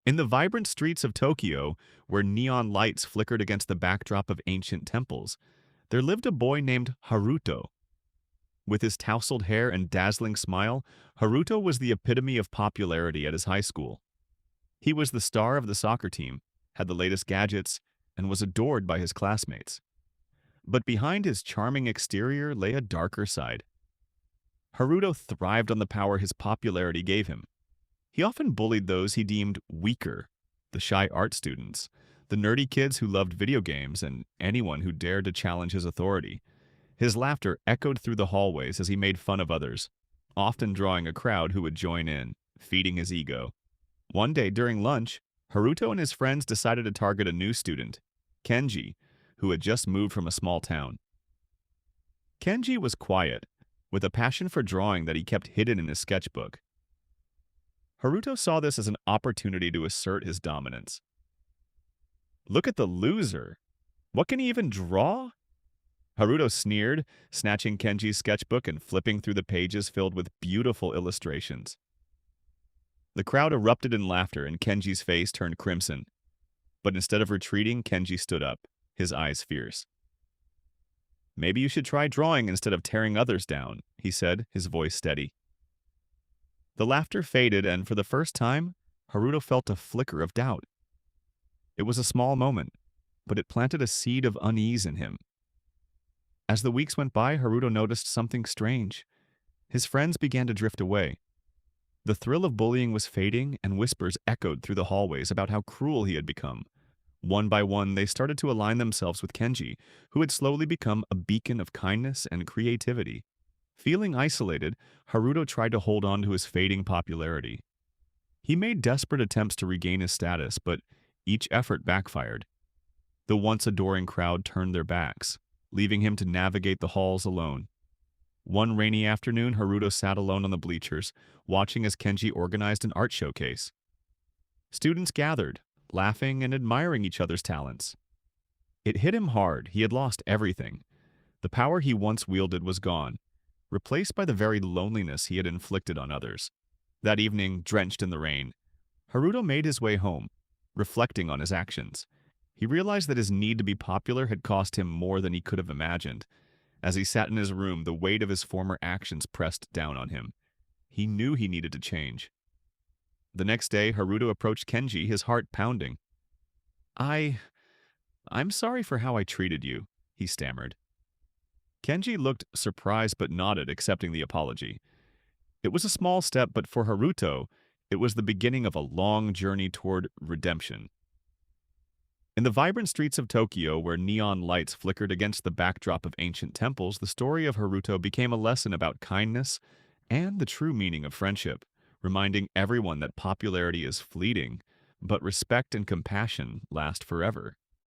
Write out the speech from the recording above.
In the vibrant streets of Tokyo, where neon lights flickered against the backdrop of ancient temples, there lived a boy named Haruto. With his tousled hair and dazzling smile, Haruto was the epitome of popularity at his high school. He was the star of the soccer team, had the latest gadgets, and was adored by his classmates. But behind his charming exterior lay a darker side. Haruto thrived on the power his popularity gave him. He often bullied those he deemed weaker, the shy art students, the nerdy kids who loved video games, and anyone who dared to challenge his authority. His laughter echoed through the hallways as he made fun of others, often drawing a crowd who would join in, feeding his ego. One day during lunch, Haruto and his friends decided to target a new student, Kenji, who had just moved from a small town. Kenji was quiet, with a passion for drawing that he kept hidden in his sketchbook. Haruto saw this as an opportunity to assert his dominance. "Look at the loser! What can he even draw?" Haruto sneered, snatching Kenji's sketchbook and flipping through the pages filled with beautiful illustrations. The crowd erupted in laughter and Kenji's face turned crimson. But instead of retreating, Kenji stood up, his eyes fierce. "Maybe you should try drawing instead of tearing others down," he said, his voice steady. The laughter faded, and for the first time, Haruto felt a flicker of doubt. It was a small moment, but it planted a seed of unease in him. As the weeks went by, Haruto noticed something strange. His friends began to drift away. The thrill of bullying was fading, and whispers echoed through the hallways about how cruel he had become. One by one, they started to align themselves with Kenji, who had slowly become a beacon of kindness and creativity. Feeling isolated, Haruto tried to hold on to his fading popularity. He made desperate attempts to regain his status, but each effort backfired. The once adoring crowd turned their backs, leaving him to navigate the halls alone. One rainy afternoon, Haruto sat alone on the bleachers, watching as Kenji organized an art showcase. Students gathered, laughing and admiring each other's talents. It hit him hard. He had lost everything. The power he once wielded was gone, replaced by the very loneliness he had inflicted on others. That evening, drenched in the rain, Haruto made his way home, reflecting on his actions. He realized that his need to be popular had cost him more than he could have imagined. As he sat in his room, the weight of his former actions pressed down on him. He knew he needed to change. The next day, Haruto approached Kenji, his heart pounding. "I... I'm sorry for how I treated you," he stammered. Kenji looked surprised but nodded, accepting the apology. It was a small step, but for Haruto, it was the beginning of a long journey toward redemption. In the vibrant streets of Tokyo, where neon lights flickered against the backdrop of ancient temples, the story of Haruto became a lesson about kindness and the true meaning of friendship, reminding everyone that popularity is fleeting, but respect and compassion last forever.